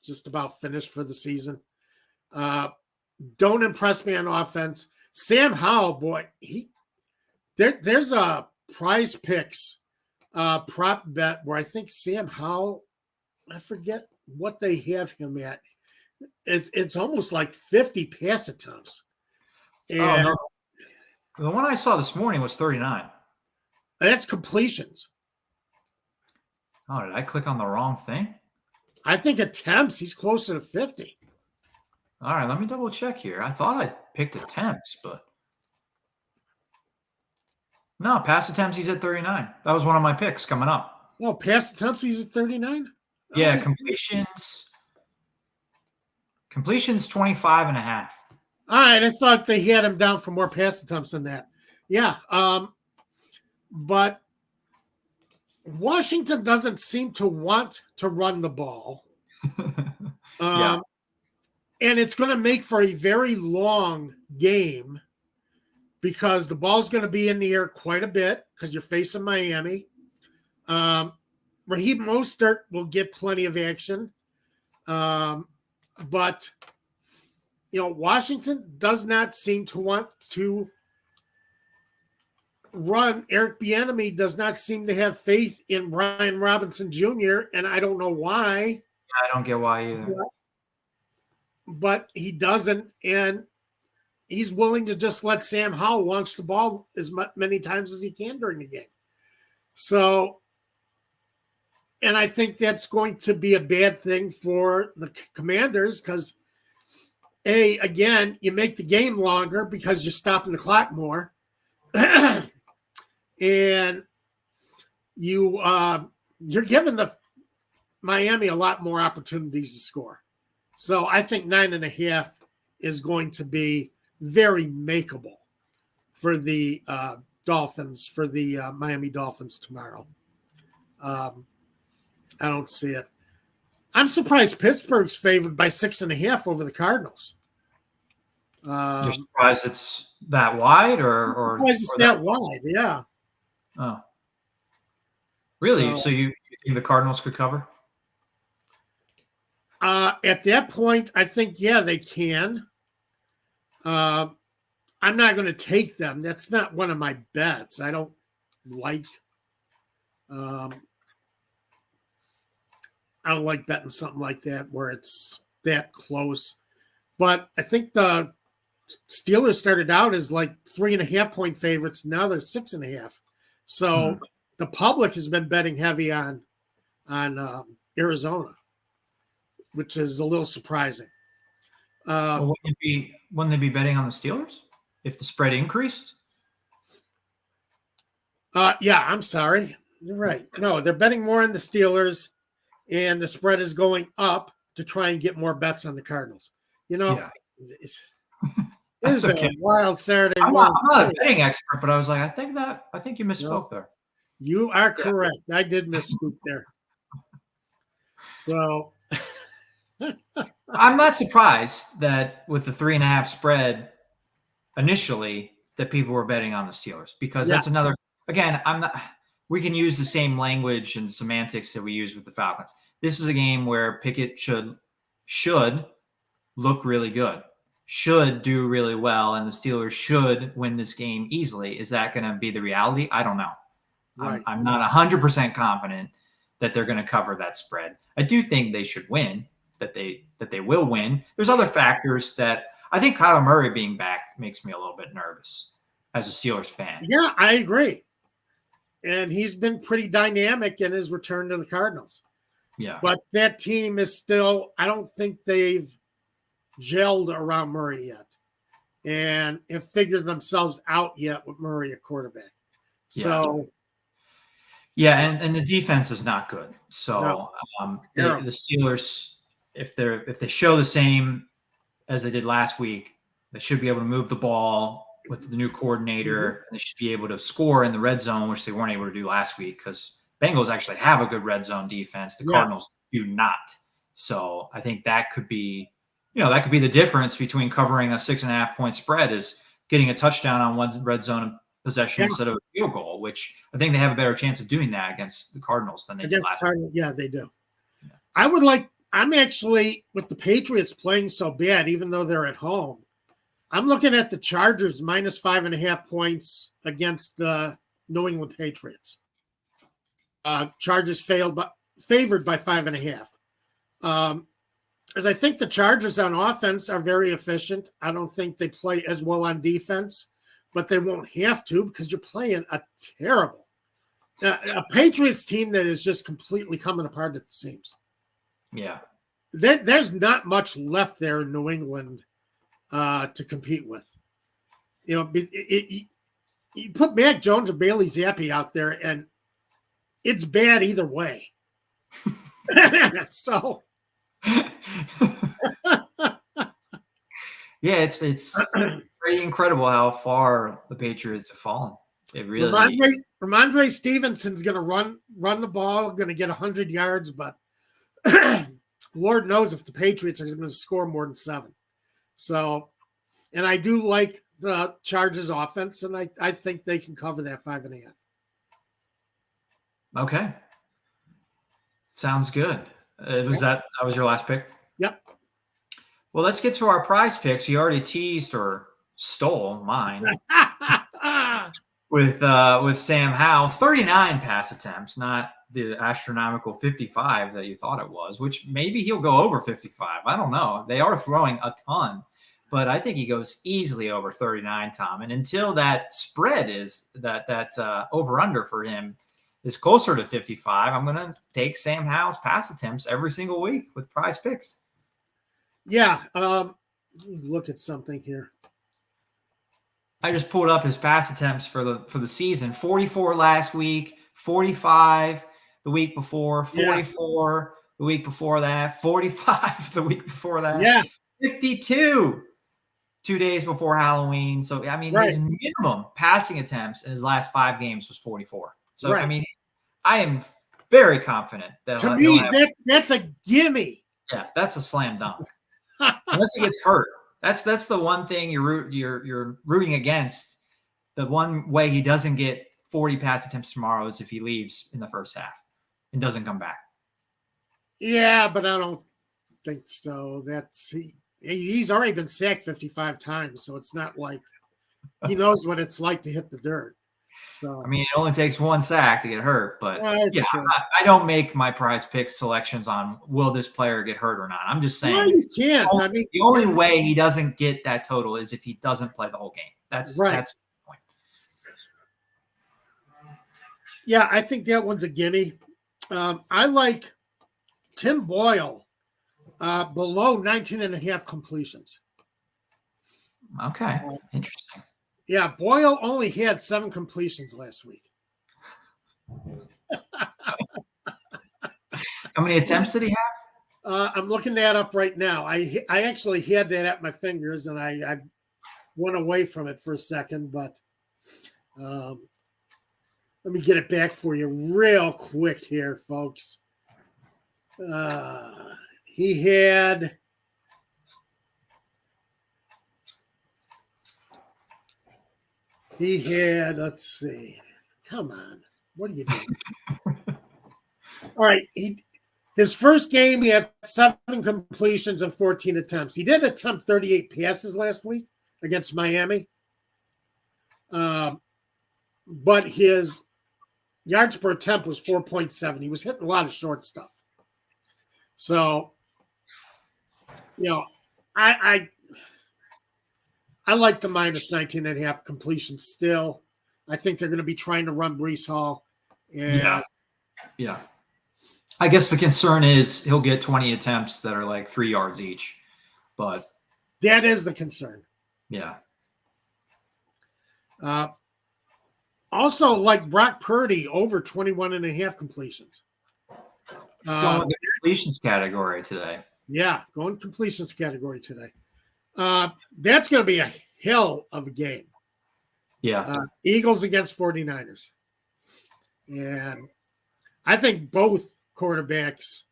just about finished for the season. Don't impress me on offense. Sam Howell, boy, there's a Prize Picks prop bet where I think Sam Howell, I forget what they have him at. It's almost like 50 pass attempts. And no. The one I saw this morning was 39. That's completions. Oh, did I click on the wrong thing? I think attempts, he's closer to 50. All right, let me double check here. I thought I picked attempts, but no, pass attempts, he's at 39. That was one of my picks coming up. Oh, pass attempts, he's at 39? Yeah, completions 25.5. All right, I thought they had him down for more pass attempts than that. Yeah, but Washington doesn't seem to want to run the ball. And it's going to make for a very long game because the ball's going to be in the air quite a bit because you're facing Miami. Raheem Mostert will get plenty of action. But Washington does not seem to want to run. Eric Bieniemy does not seem to have faith in Brian Robinson Jr., and I don't know why. I don't get why either. But he doesn't, and he's willing to just let Sam Howell launch the ball as many times as he can during the game. So, and I think that's going to be a bad thing for the Commanders because again, you make the game longer because you're stopping the clock more. And you're giving the Miami a lot more opportunities to score. So I think 9.5 is going to be very makeable for the Dolphins, for the Miami Dolphins tomorrow. I don't see it. I'm surprised Pittsburgh's favored by 6.5 over the Cardinals. You're surprised it's that wide, or It's that wide, yeah. Oh, really? So you think the Cardinals could cover? At that point, I think, yeah, they can. I'm not going to take them. That's not one of my bets. I don't like betting something like that where it's that close. But I think the Steelers started out as like 3.5-point favorites. Now they're 6.5. So the public has been betting heavy on Arizona, which is a little surprising. Well, wouldn't they be betting on the Steelers if the spread increased? Yeah, I'm sorry. You're right. No, they're betting more on the Steelers, and the spread is going up to try and get more bets on the Cardinals. Yeah. It's okay. A wild Saturday I'm morning. not a betting expert, but I was like, I think you misspoke there. You are correct. I did misspeak there. So I'm not surprised that with the 3.5 spread initially that people were betting on the Steelers, because that's another, again, we can use the same language and semantics that we use with the Falcons. This is a game where Pickett should look really good, should do really well, and the Steelers should win this game easily. Is that going to be the reality? I don't know. Right. I'm not 100% confident that they're going to cover that spread. I do think they should win, that they will win. There's other factors that I think Kyler Murray being back makes me a little bit nervous as a Steelers fan. Yeah, I agree. And he's been pretty dynamic in his return to the Cardinals. Yeah. But that team is still, I don't think they've gelled around Murray yet and have figured themselves out yet with Murray at quarterback. So and the defense is not good. So the Steelers, if they show the same as they did last week, they should be able to move the ball with the new coordinator. And they should be able to score in the red zone, which they weren't able to do last week because Bengals actually have a good red zone defense. The Cardinals do not. So I think that could be, that could be the difference between covering a 6.5-point spread is getting a touchdown on one red zone possession instead of a field goal, which I think they have a better chance of doing that against the Cardinals than they did last week. Yeah, they do. Yeah. I'm actually, with the Patriots playing so bad, even though they're at home, I'm looking at the Chargers minus 5.5 points against the New England Patriots. Chargers favored by 5.5. As I think the Chargers on offense are very efficient. I don't think they play as well on defense, but they won't have to because you're playing a terrible a Patriots team that is just completely coming apart at the seams. Yeah. There's not much left there in New England to compete with. You put Mac Jones or Bailey Zappi out there, and it's bad either way. So, it's pretty incredible how far the Patriots have fallen. It really. Ramondre Stevenson's going to run the ball, going to get 100 yards, but Lord knows if the Patriots are going to score more than 7. So, and I do like the Chargers offense, and I think they can cover that 5.5. Okay. Sounds good. That was your last pick? Yep. Well, let's get to our prize picks. You already teased or stole mine with Sam Howell. 39 pass attempts, not the astronomical 55 that you thought it was, which maybe he'll go over 55. I don't know. They are throwing a ton, but I think he goes easily over 39, Tom. And until that spread is that over under for him is closer to 55, I'm going to take Sam Howell's pass attempts every single week with prize picks. Yeah. Let me look at something here. I just pulled up his pass attempts for the season. 44 last week, 45 the week before, 44 the week before that, 45 the week before that, 52 2 days before Halloween. So, I mean, his minimum passing attempts in his last 5 games was 44. So, I mean, I am very confident that to me, that's a gimme. Yeah, that's a slam dunk. Unless he gets hurt. That's the one thing you're rooting against. The one way he doesn't get 40 pass attempts tomorrow is if he leaves in the first half and doesn't come back. Yeah, but I don't think so. He's already been sacked 55 times, so it's not like he knows what it's like to hit the dirt. So I mean, it only takes one sack to get hurt, but yeah, I don't make my prize pick selections on will this player get hurt or not. I'm just saying you can't. I mean, the only way he doesn't get that total is if he doesn't play the whole game. That's right. That's the point. Yeah, I think that one's a gimme. I like Tim Boyle below 19.5 completions. Okay, interesting. Yeah, Boyle only had 7 completions last week. How many attempts did he have? I'm looking that up right now. I actually had that at my fingers, and I went away from it for a second, but let me get it back for you real quick here, folks. He had let's see. Come on. What are you doing? All right. His first game, he had 7 completions and 14 attempts. He did attempt 38 passes last week against Miami. But his yards per attempt was 4.7. He was hitting a lot of short stuff. So, I like the minus 19.5 completions still. I think they're going to be trying to run Breece Hall. And yeah. I guess the concern is he'll get 20 attempts that are like 3 yards each. But that is the concern. Yeah. Also, like Brock Purdy, over 21.5 completions. Going with the completions category today. Yeah, going completions category today. That's going to be a hell of a game. Yeah. Eagles against 49ers. And I think both quarterbacks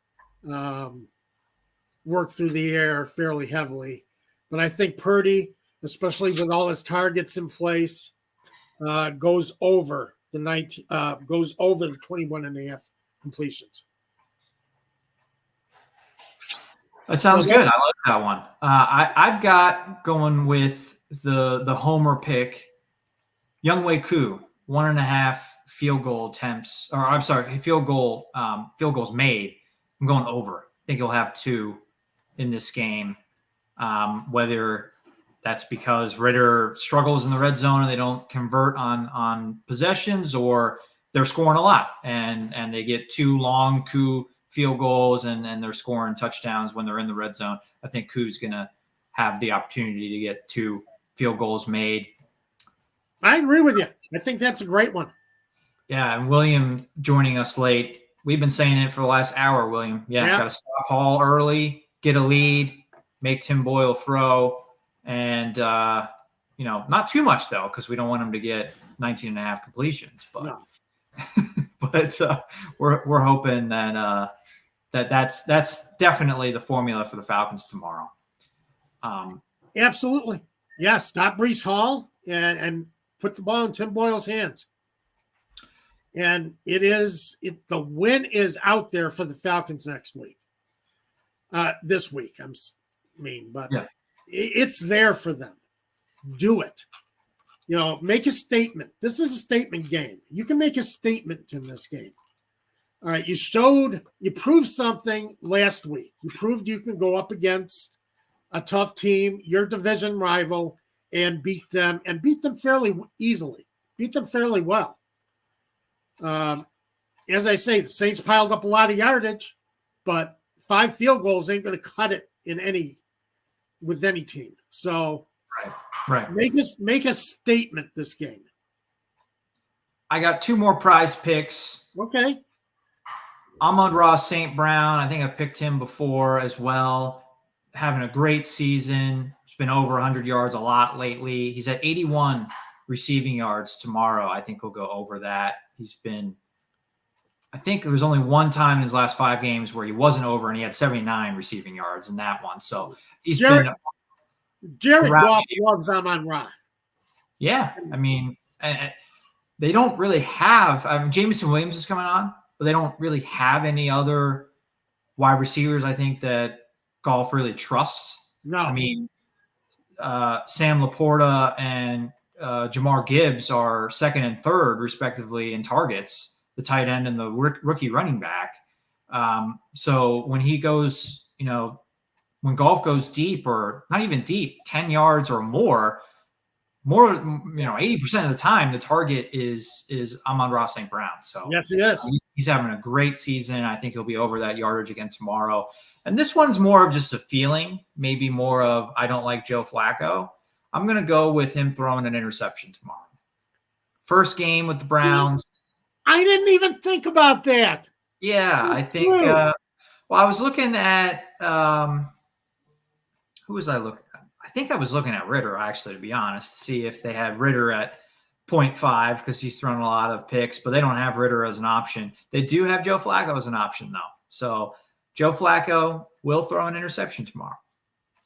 work through the air fairly heavily. But I think Purdy, especially with all his targets in place, goes over the 21.5 completions. That sounds good. I like that one. I've got going with the homer pick, Younghoe Koo, 1.5 field goal attempts, or I'm sorry, field goals made. I'm going over. I think he'll have 2 in this game. Whether that's because Ritter struggles in the red zone and they don't convert on possessions, or they're scoring a lot and they get 2 long Koo field goals and they're scoring touchdowns when they're in the red zone. I think Koo's going to have the opportunity to get 2 field goals made. I agree with you. I think that's a great one. Yeah, and William joining us late. We've been saying it for the last hour, William. Yeah. Got to stop Hall early, get a lead, make Tim Boyle throw, and not too much though, because we don't want him to get 19.5 completions. But no. but we're hoping that that's definitely the formula for the Falcons tomorrow. Absolutely, yeah. Stop Breece Hall and put the ball in Tim Boyle's hands. And the win is out there for the Falcons next week. This week, but it's there for them. Do it. Make a statement. This is a statement game. You can make a statement in this game. All right, you proved something last week. You proved you can go up against a tough team, your division rival, and beat them fairly easily. Beat them fairly well. As I say, the Saints piled up a lot of yardage, but 5 field goals ain't going to cut it with any team. So right. Make a statement this game. I got 2 more prize picks. Okay. Amon-Ra St. Brown. I think I've picked him before as well. Having a great season. He's been over 100 yards a lot lately. He's at 81 receiving yards tomorrow. I think he'll go over that. I think there was only one time in his last 5 games where he wasn't over, and he had 79 receiving yards in that one. So he's been Jared around. Goff loves Amon-Ra. Yeah, I mean, they don't really have. I mean, Jameson Williams is coming on, but they don't really have any other wide receivers. I think that Goff really trusts. No. I mean, Sam Laporta and Jamar Gibbs are second and third, respectively, in targets, the tight end and the rookie running back. So when he goes, when Goff goes deep, or not even deep, 10 yards or more, 80% of the time, the target is Amon-Ra St. Brown. So yes, he is. He's having a great season. I think he'll be over that yardage again tomorrow. And this one's more of just a feeling, maybe more of I don't like Joe Flacco. I'm going to go with him throwing an interception tomorrow. First game with the Browns. I didn't even think about that. Yeah, I think. I was looking at who was I looking at? I think I was looking at Ritter, actually, to be honest, to see if they had Ritter at 0.5 because he's thrown a lot of picks, but they don't have Ritter as an option. They do have Joe Flacco as an option, though. So Joe Flacco will throw an interception tomorrow.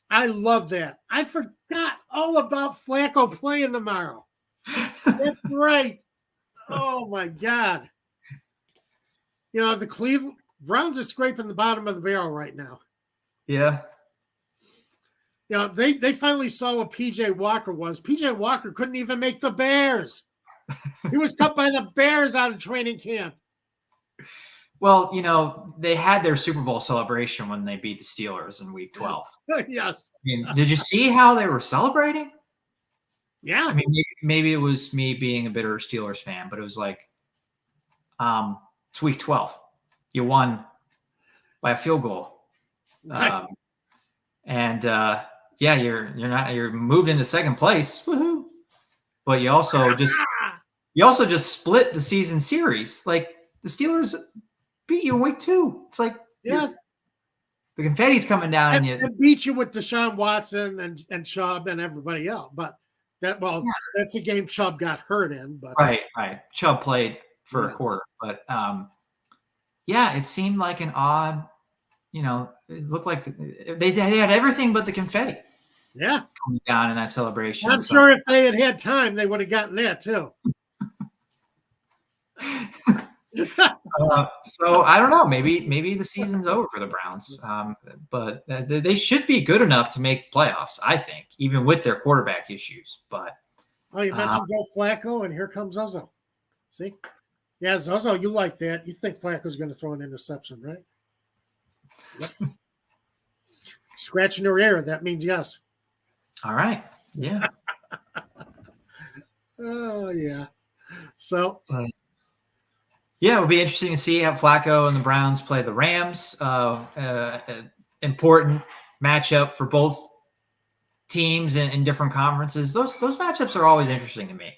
I love that. I forgot all about Flacco playing tomorrow. That's right. Oh, my God. The Cleveland Browns are scraping the bottom of the barrel right now. Yeah. They finally saw what P.J. Walker was. P.J. Walker couldn't even make the Bears. He was cut by the Bears out of training camp. Well, they had their Super Bowl celebration when they beat the Steelers in Week 12. Yes. I mean, did you see how they were celebrating? Yeah. I mean, maybe it was me being a bitter Steelers fan, but it was like, it's Week 12. You won by a field goal. Right. You're moved into second place. Woohoo. But you also just split the season series. Like the Steelers beat you in Week 2. It's like, yes, the confetti's coming down and you beat you with Deshaun Watson and Chubb and everybody else. But that's a game Chubb got hurt in. But right. Chubb played for a quarter, but it seemed like an odd. It looked like they had everything but the confetti. Yeah, coming down in that celebration. I'm sure if they had time, they would have gotten that too. So I don't know. Maybe the season's over for the Browns, but they should be good enough to make the playoffs. I think, even with their quarterback issues. But you mentioned Joe Flacco, and here comes Zozo. See, yeah, Zozo, you like that? You think Flacco's going to throw an interception, right? Yep. Scratching your ear. That means yes. All right. Yeah. Oh yeah. So. Yeah, it'll be interesting to see how Flacco and the Browns play the Rams. Important matchup for both teams in different conferences. Those matchups are always interesting to me.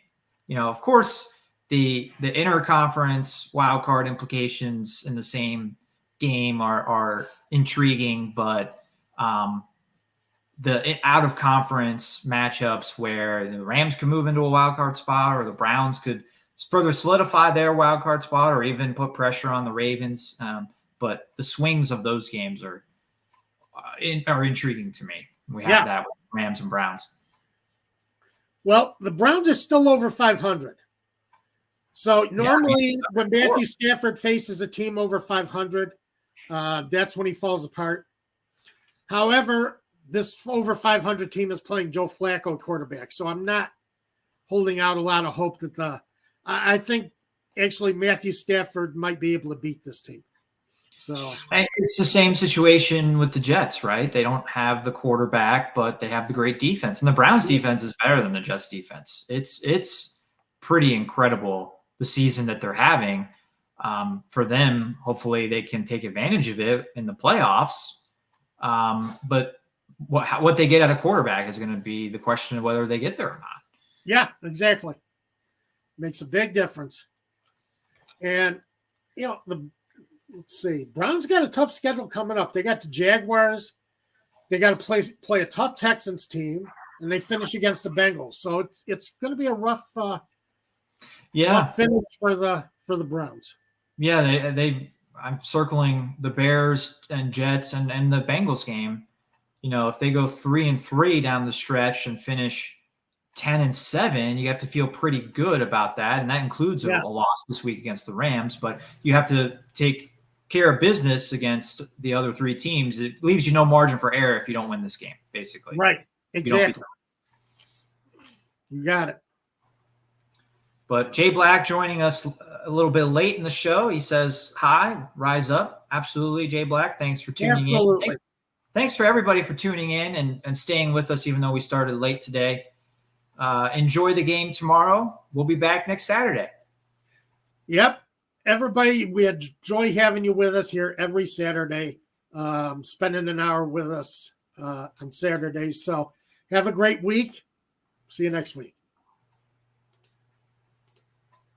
Of course, the interconference wild card implications in the same game are intriguing, but the out of conference matchups where the Rams could move into a wild card spot, or the Browns could further solidify their wild card spot, or even put pressure on the Ravens. But the swings of those games are intriguing to me. We have that with Rams and Browns. Well, the Browns are still over 500. So normally when Matthew Stafford faces a team over 500, that's when he falls apart. However, this over 500 team is playing Joe Flacco quarterback. So I'm not holding out a lot of hope that I think actually Matthew Stafford might be able to beat this team. So it's the same situation with the Jets, right? They don't have the quarterback, but they have the great defense. And the Browns defense is better than the Jets defense. It's pretty incredible, the season that they're having. For them, hopefully they can take advantage of it in the playoffs. But what they get out of quarterback is going to be the question of whether they get there or not. Yeah, exactly. Makes a big difference. And, let's see. Browns got a tough schedule coming up. They got the Jaguars. They got to play a tough Texans team, and they finish against the Bengals. So it's going to be a rough finish for the Browns. Yeah, I'm circling the Bears and Jets and the Bengals game if they go 3-3 down the stretch and finish 10-7, you have to feel pretty good about that. And that includes a loss this week against the Rams, but you have to take care of business against the other 3 teams. It leaves you no margin for error if you don't win this game, basically. Right. Exactly. You got it. But Jay Black joining us a little bit late in the show. He says, hi, rise up. Absolutely, Jay Black. Thanks for tuning in. Thanks for everybody for tuning in and staying with us, even though we started late today. Enjoy the game tomorrow. We'll be back next Saturday. Yep. Everybody, we enjoy having you with us here every Saturday, spending an hour with us on Saturdays. So have a great week. See you next week.